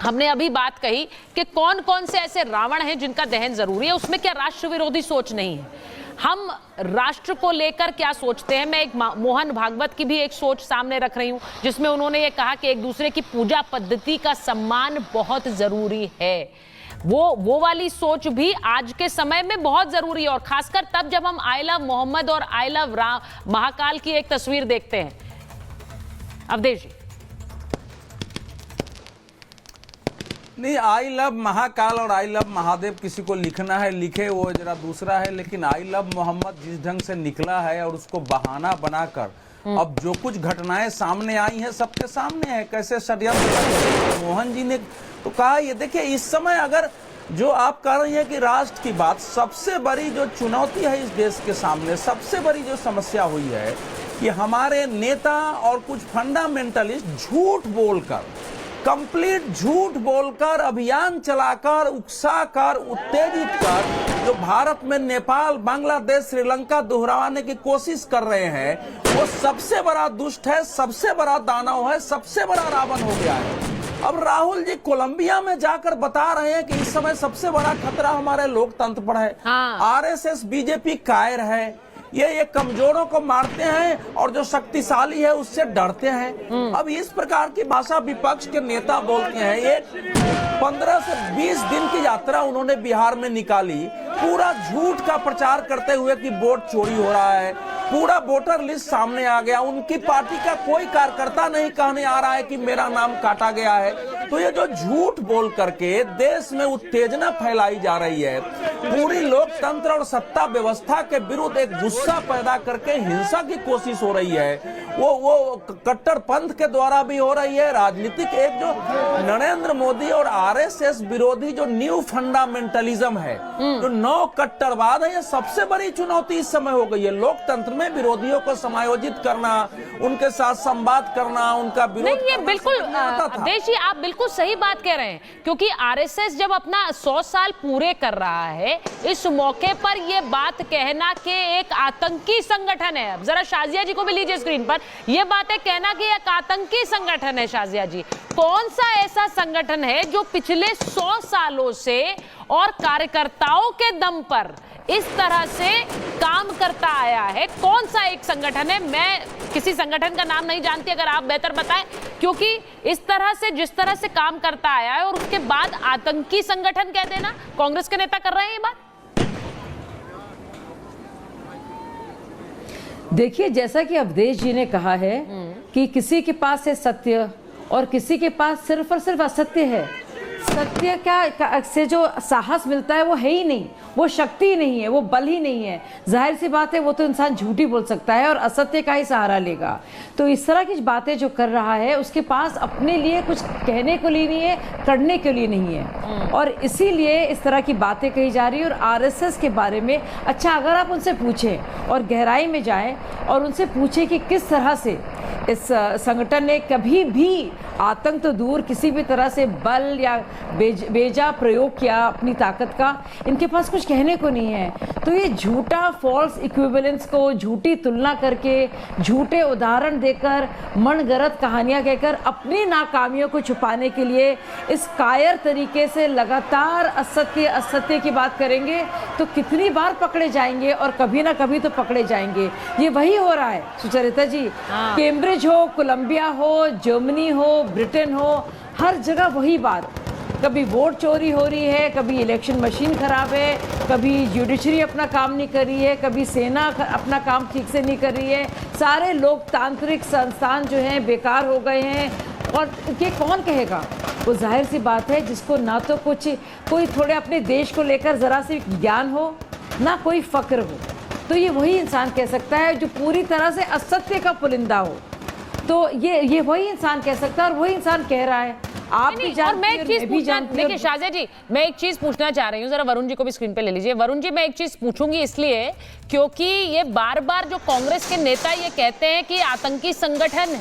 हमने अभी बात कही कि कौन कौन से ऐसे रावण हैं जिनका दहन जरूरी है, उसमें क्या राष्ट्र विरोधी सोच नहीं है? हम राष्ट्र को लेकर क्या सोचते हैं? मैं एक मोहन भागवत की भी एक सोच सामने रख रही हूं, जिसमें उन्होंने ये कहा कि एक दूसरे की पूजा पद्धति का सम्मान बहुत जरूरी है। वो वाली सोच भी आज के समय में बहुत जरूरी है, और खासकर तब जब हम आई लव मोहम्मद और आई लव महाकाल की एक तस्वीर देखते हैं। अवधेश जी। नहीं, आई लव महाकाल और आई लव महादेव किसी को लिखना है लिखे, वो जरा दूसरा है, लेकिन आई लव मोहम्मद जिस ढंग से निकला है और उसको बहाना बनाकर अब जो कुछ घटनाएं सामने आई हैं सबके सामने है, कैसे षड्यंत्र मोहन जी ने तो कहा। ये देखिए, इस समय अगर जो आप कह रही हैं कि राष्ट्र की बात, सबसे बड़ी जो चुनौती है इस देश के सामने, सबसे बड़ी जो समस्या हुई है कि हमारे नेता और कुछ फंडामेंटलिस्ट झूठ बोलकर, कंप्लीट झूठ बोलकर, अभियान चलाकर, उकसाकर, उत्तेजित कर जो भारत में नेपाल, बांग्लादेश, श्रीलंका दोहराने की कोशिश कर रहे हैं, वो सबसे बड़ा दुष्ट है, सबसे बड़ा दानव है, सबसे बड़ा रावण हो गया है। अब राहुल जी कोलंबिया में जाकर बता रहे हैं कि इस समय सबसे बड़ा खतरा हमारे लोकतंत्र पर है। आरएसएस, बीजेपी कायर है, ये कमजोरों को मारते हैं और जो शक्तिशाली है उससे डरते हैं। अब इस प्रकार की भाषा विपक्ष के नेता बोलते हैं। ये 15 से 20 दिन की यात्रा उन्होंने बिहार में निकाली, पूरा झूठ का प्रचार करते हुए कि वोट चोरी हो रहा है, पूरा वोटर लिस्ट सामने आ गया, उनकी पार्टी का कोई कार्यकर्ता नहीं कहने आ रहा है कि मेरा नाम काटा गया है। तो ये जो झूठ बोल करके देश में उत्तेजना फैलाई जा रही है, पूरी लोकतंत्र और सत्ता व्यवस्था के विरुद्ध एक गुस्सा पैदा करके हिंसा की कोशिश हो रही है, वो कट्टरपंथ के द्वारा भी हो रही है। राजनीतिक एक जो नरेंद्र मोदी और आरएसएस विरोधी जो न्यू फंडामेंटलिज्म है, जो नौ कट्टरवाद है, ये सबसे बड़ी चुनौती इस समय हो गई है। लोकतंत्र में विरोधियों को समायोजित करना, उनके साथ संवाद करना, उनका विरोध नहीं, ये बिल्कुल अवधेश जी आप बिल्कुल सही बात कह रहे हैं, क्योंकि आरएसएस जब अपना 100 साल पूरे कर रहा है, इस मौके पर यह बात कहना कि एक आतंकी संगठन है, जरा शाजिया जी को भी लीजिए स्क्रीन पर, यह बातें कहना कि एक आतंकी संगठन है। शाजिया जी, कौन सा ऐसा संगठन है जो पिछले 100 सालों से और कार्यकर्ताओं के दम पर इस तरह से काम करता आया है? कौन सा एक संगठन है? मैं किसी संगठन का नाम नहीं जानती, अगर आप बेहतर बताएं, क्योंकि इस तरह से, जिस तरह से काम करता आया है और उसके बाद आतंकी संगठन कह देना, कांग्रेस के नेता कर रहे हैं ये बात। देखिए, जैसा कि अवधेश जी ने कहा है कि किसी के पास है सत्य और किसी के पास सिर्फ और सिर्फ असत्य है। सत्य का से जो साहस मिलता है वो है ही नहीं, वो शक्ति ही नहीं है, वो बल ही नहीं है। जाहिर सी बात है, वो तो इंसान झूठी बोल सकता है और असत्य का ही सहारा लेगा। तो इस तरह की बातें जो कर रहा है, उसके पास अपने लिए कुछ कहने के लिए नहीं है, करने के लिए नहीं है, और इसीलिए इस तरह की बातें कही जा रही है। और आरएसएस के बारे में, अच्छा, अगर आप उनसे पूछें और गहराई में जाएं और उनसे पूछें कि किस तरह से इस संगठन ने कभी भी आतंक तो दूर, किसी भी तरह से बल या बेजा प्रयोग किया अपनी ताकत का, इनके पास कुछ कहने को नहीं है। तो ये झूठा फॉल्स इक्विवेलेंस को, झूठी तुलना करके, झूठे उदाहरण देकर, मनगढ़ंत कहानियां कहकर अपनी नाकामियों को छुपाने के लिए इस कायर तरीके से लगातार असत्य की बात करेंगे तो कितनी बार पकड़े जाएंगे, और कभी ना कभी तो पकड़े जाएंगे। ये वही हो रहा है सुचरिता जी। कैम्ब्रिज हो, कोलंबिया हो, जर्मनी हो, ब्रिटेन हो, हर जगह वही बात। कभी वोट चोरी हो रही है, कभी इलेक्शन मशीन खराब है, कभी जुडिशरी अपना काम नहीं कर रही है, कभी सेना अपना काम ठीक से नहीं कर रही है, सारे लोकतांत्रिक संस्थान जो हैं बेकार हो गए हैं। और ये कौन कहेगा? वो जाहिर सी बात है, जिसको ना तो कुछ कोई थोड़े अपने देश को लेकर ज़रा सी ज्ञान हो, ना कोई फ़क्र हो, तो ये वही इंसान कह सकता है जो पूरी तरह से असत्य का पुलिंदा हो। तो ये वही इंसान कह सकता है और वही इंसान कह रहा है। आप भी जानते हैं, और मैं एक चीज पूछना, देखिए शाहजेह जी, मैं एक चीज पूछना चाह रही हूँ, जरा वरुण जी को भी स्क्रीन पे ले लीजिए। वरुण जी, मैं एक चीज पूछूंगी इसलिए क्योंकि ये बार बार जो कांग्रेस के नेता ये कहते हैं कि आतंकी संगठन है,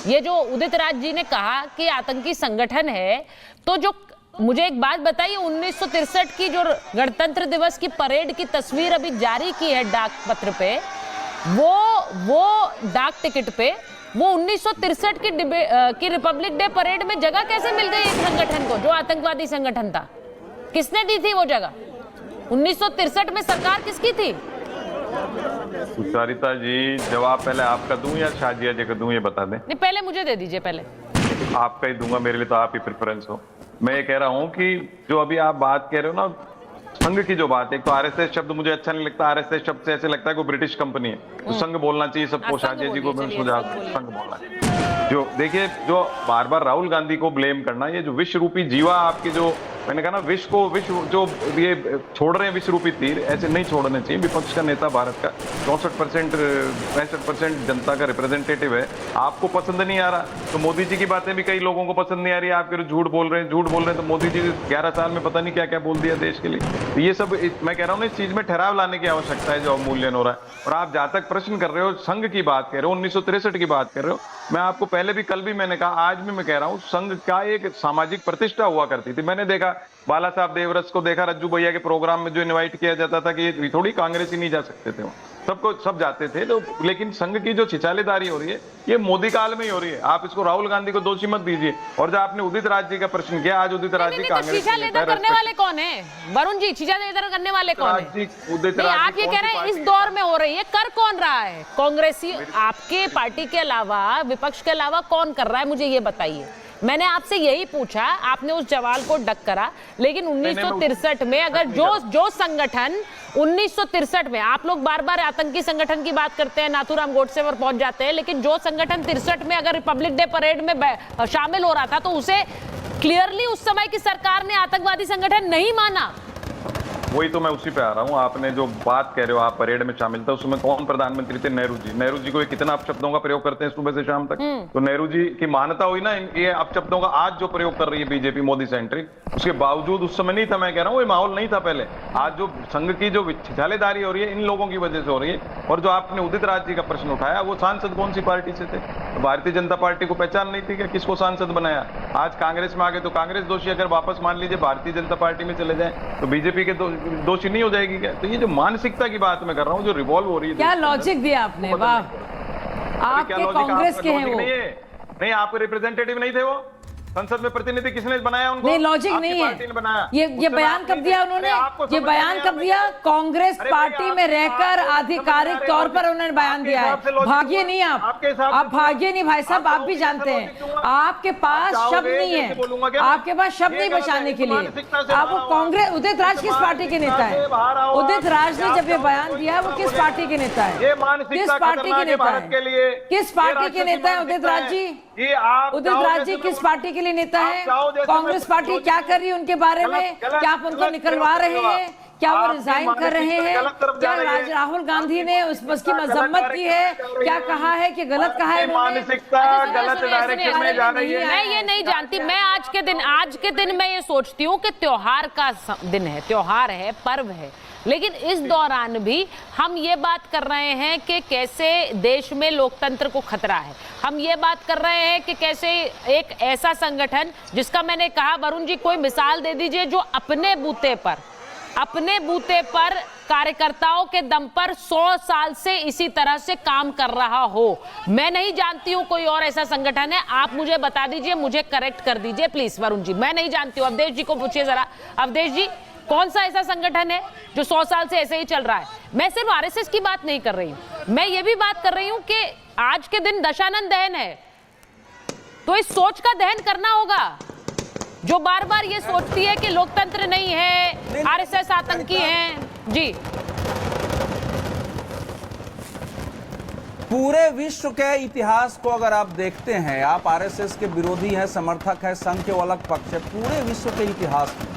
ये जो उदित राज जी ने कहा कि आतंकी संगठन है, तो जो मुझे एक बात बताइए, 1963 की जो गणतंत्र दिवस की परेड की तस्वीर अभी जारी की है डाक पत्र पे, वो डाक टिकट पे, वो 1963 की रिपब्लिक डे परेड में जगह कैसे मिल गई एक संगठन को जो आतंकवादी संगठन था? किसने दी थी वो जगह? 1963 में सरकार किसकी थी? सुचारिता जी, जवाब पहले आपका दूं या शाजिया जी का दूं, ये बता दें। नहीं, पहले मुझे दे दीजिए। पहले आपका ही दूंगा, मेरे लिए तो आप ही प्रेफरेंस हो। मैं ये कह रहा हूं कि जो अभी आप बात कह रहे हो ना, संघ की जो बात है, एक तो आरएसएस शब्द मुझे अच्छा नहीं लगता। आरएसएस शब्द से ऐसे लगता है कोई ब्रिटिश कंपनी है, तो संघ बोलना चाहिए सबको। शाहजेह जी को मैं सुझाव, संघ बोलना है। जो देखिए, जो बार बार राहुल गांधी को ब्लेम करना, ये जो विश्व रूपी जीवा आपके, जो मैंने कहा ना, विश्व जो ये छोड़ रहे हैं विश्व रूपी तीर, ऐसे नहीं छोड़ने चाहिए। विपक्ष का नेता भारत का 64% 65% जनता का रिप्रेजेंटेटिव है, आपको पसंद नहीं आ रहा तो मोदी जी की बातें भी कई लोगों को पसंद नहीं आ रही है। आप झूठ बोल रहे हैं तो मोदी जी 11 साल में पता नहीं क्या क्या बोल दिया देश के लिए। तो ये सब मैं कह रहा हूँ ना, इस चीज में ठहराव लाने की आवश्यकता है जो अवमूल्यन हो रहा है। और आप जहां तक प्रश्न कर रहे हो, संघ की बात कर रहे हो, 1963 की बात कर रहे हो, मैं आपको पहले भी, कल भी मैंने कहा, आज भी मैं कह रहा हूं, संघ का एक सामाजिक प्रतिष्ठा हुआ करती थी। मैंने देखा बाला साहब देवरस को देखा, रज्जू भैया के प्रोग्राम में जो इनवाइट किया जाता था कि ये थोड़ी कांग्रेस ही नहीं जा सकते थे, सबको सब जाते थे। तो लेकिन संघ की जो छिछालेदारी हो रही है, ये मोदी काल में ही हो रही है। आप इसको राहुल गांधी को दोषी मत दीजिए। और जो आपने उदित राज जी का प्रश्न किया, आज उदित राज जी कांग्रेस करने वाले कौन है? वरुण जी, छिछालेदर करने वाले कौन है? आप ये कह रहे हैं इस दौर में हो रही है, कर कौन रहा है? कांग्रेसी आपके पार्टी के अलावा, विपक्ष के अलावा कौन कर रहा है, मुझे ये बताइए। मैंने आपसे यही पूछा, आपने उस सवाल को डक करा। लेकिन 1963 में अगर जो संगठन 1963 में, आप लोग बार बार आतंकी संगठन की बात करते हैं, नाथूराम गोडसे पर पहुंच जाते हैं, लेकिन जो संगठन 63 में अगर रिपब्लिक डे परेड में शामिल हो रहा था, तो उसे क्लियरली उस समय की सरकार ने आतंकवादी संगठन नहीं माना। वही तो मैं उसी पे आ रहा हूँ। आपने जो बात कह रहे हो, आप परेड में शामिल था, उसमें कौन प्रधानमंत्री थे? नेहरू जी को ये कितना अपशब्दों का प्रयोग करते हैं सुबह से शाम तक। तो नेहरू जी की मान्यता हुई ना, ये अपशब्दों का आज जो प्रयोग कर रही है बीजेपी मोदी सेंट्रिक, उसके बावजूद उस समय नहीं था। मैं कह रहा हूँ, ये माहौल नहीं था पहले। आज जो संघ की जो छिछालेदारी हो रही है, इन लोगों की वजह से हो रही है। और जो आपने उदित राज जी का प्रश्न उठाया, वो सांसद कौन सी पार्टी से थे? भारतीय जनता पार्टी को पहचान नहीं थी क्या? किसको सांसद बनाया? आज कांग्रेस में आ गए तो कांग्रेस दोषी। अगर वापस मान लीजिए भारतीय जनता पार्टी में चले जाए तो बीजेपी के दोषी नहीं हो जाएगी क्या? तो ये जो मानसिकता की बात मैं कर रहा हूँ, जो रिवॉल्व हो रही है, क्या लॉजिक दिया आपने? वाह, आपके कांग्रेस के हैं वो। नहीं, आपके रिप्रेजेंटेटिव नहीं थे वो संसद में? प्रतिनिधि किसने बनाया उनको? नहीं, लॉजिक नहीं है। ये बयान कब दिया उन्होंने? ये बयान कब दिया? कांग्रेस पार्टी में रहकर आधिकारिक तौर पर उन्होंने बयान दिया है। भागिए नहीं आप भागिए नहीं भाई साहब, आप भी जानते हैं आपके पास शब्द नहीं है, आपके पास शब्द नहीं बचाने के लिए। आप वो कांग्रेस, उदित राज किस पार्टी के नेता है? उदित राज ने जब ये बयान दिया, वो किस पार्टी के नेता है? किस पार्टी के नेता है? किस पार्टी के नेता है उदित राज जी? उदित राज जी किस पार्टी के लिए नेता है? कांग्रेस पार्टी क्या कर रही है उनके बारे में? क्या आप उनको निकलवा रहे हैं? क्या वो रिजाइन कर रहे हैं? क्या राहुल गांधी ने उसकी मजम्मत की है? क्या कहा है कि गलत कहा है? गलत डायरेक्शन में जा रही है। मैं ये नहीं जानती। मैं आज के दिन मैं ये सोचती हूँ कि त्योहार का दिन है, त्योहार है, पर्व है, लेकिन इस दौरान भी हम ये बात कर रहे हैं कि कैसे देश में लोकतंत्र को खतरा है। हम ये बात कर रहे हैं कि कैसे एक ऐसा संगठन, जिसका मैंने कहा, वरुण जी कोई मिसाल दे दीजिए, जो अपने बूते पर कार्यकर्ताओं के दम पर 100 साल से इसी तरह से काम कर रहा हो। मैं नहीं जानती हूं कोई और ऐसा संगठन है। आप मुझे बता दीजिए, मुझे करेक्ट कर दीजिए प्लीज वरुण जी, मैं नहीं जानती हूं। अवधेश जी को पूछिए जरा। अवधेश जी, कौन सा ऐसा संगठन है जो 100 साल से ऐसे ही चल रहा है? मैं सिर्फ आरएसएस की बात नहीं कर रही हूं, मैं ये भी बात कर रही हूं कि आज के दिन दशानंद दहन है, तो इस सोच का दहन करना होगा जो बार बार ये सोचती है कि लोकतंत्र नहीं है, आरएसएस आतंकी हैं। जी, पूरे विश्व के इतिहास को अगर आप देखते हैं, आप आरएसएस के विरोधी हैं, समर्थक हैं, संघ के अलग पक्ष है, पूरे विश्व के इतिहास में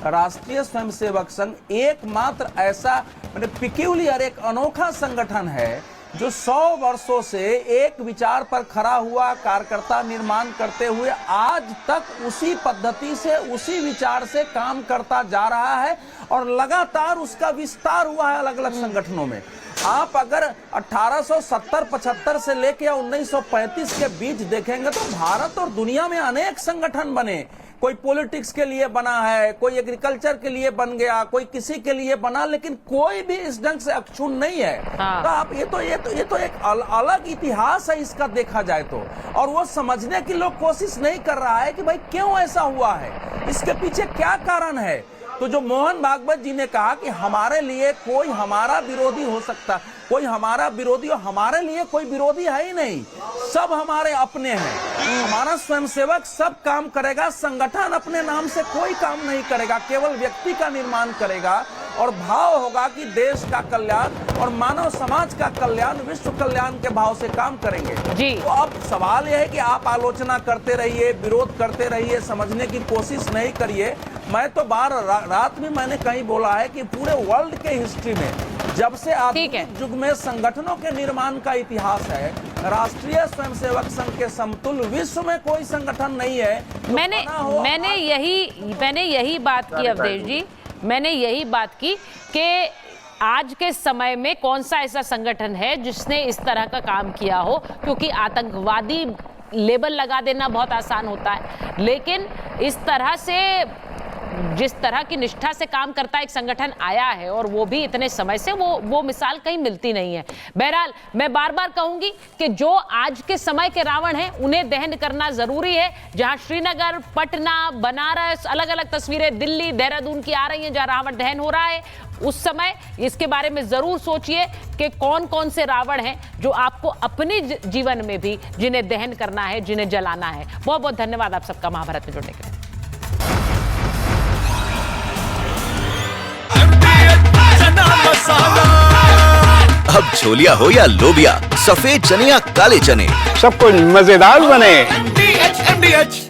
राष्ट्रीय स्वयंसेवक संघ एकमात्र ऐसा मैंने पिक्यूलियर एक अनोखा संगठन है जो 100 वर्षों से एक विचार पर खड़ा हुआ, कार्यकर्ता निर्माण करते हुए आज तक उसी पद्धति से उसी विचार से काम करता जा रहा है और लगातार उसका विस्तार हुआ है अलग अलग संगठनों में। आप अगर 1870-75 से लेकर 1935 के बीच देखेंगे तो भारत और दुनिया में अनेक संगठन बने। कोई पॉलिटिक्स के लिए बना है, कोई एग्रीकल्चर के लिए बन गया, कोई किसी के लिए बना, लेकिन कोई भी इस ढंग से अक्षुण्ण नहीं है। तो आप ये तो एक अलग इतिहास है इसका देखा जाए तो। और वो समझने की लोग कोशिश नहीं कर रहा है कि भाई क्यों ऐसा हुआ है, इसके पीछे क्या कारण है। तो जो मोहन भागवत जी ने कहा कि हमारे लिए कोई हमारा विरोधी हो सकता, कोई हमारा विरोधी, और हमारे लिए कोई विरोधी है ही नहीं, सब हमारे अपने हैं। हमारा स्वयंसेवक सब काम करेगा, संगठन अपने नाम से कोई काम नहीं करेगा, केवल व्यक्ति का निर्माण करेगा और भाव होगा कि देश का कल्याण और मानव समाज का कल्याण, विश्व कल्याण के भाव से काम करेंगे जी। तो अब सवाल यह है कि आप आलोचना करते रहिए, विरोध करते रहिए, समझने की कोशिश नहीं करिए। मैं तो रात में मैंने कहीं बोला है कि पूरे वर्ल्ड के हिस्ट्री में जब से आधुनिक युग में संगठनों के निर्माण का इतिहास है, राष्ट्रीय स्वयंसेवक संघ के समतुल्य विश्व में कोई संगठन नहीं है। मैंने यही बात की अवधेश जी, मैंने यही बात की कि आज के समय में कौन सा ऐसा संगठन है जिसने इस तरह का काम किया हो, क्योंकि आतंकवादी लेबल लगा देना बहुत आसान होता है, लेकिन इस तरह से जिस तरह की निष्ठा से काम करता एक संगठन आया है और वो भी इतने समय से, वो मिसाल कहीं मिलती नहीं है। बहरहाल मैं बार बार कहूंगी कि जो आज के समय के रावण हैं उन्हें दहन करना जरूरी है। जहां श्रीनगर, पटना, बनारस, अलग अलग तस्वीरें दिल्ली, देहरादून की आ रही हैं जहां रावण दहन हो रहा है, उस समय इसके बारे में जरूर सोचिए कि कौन कौन से रावण हैं जो आपको अपने जीवन में भी जिन्हें दहन करना है, जिन्हें जलाना है। बहुत बहुत धन्यवाद आप सबका महाभारत में जुड़ने के लिए। अब छोलिया हो या लोबिया, सफेद चने या काले चने, सब कुछ मजेदार बने। MDH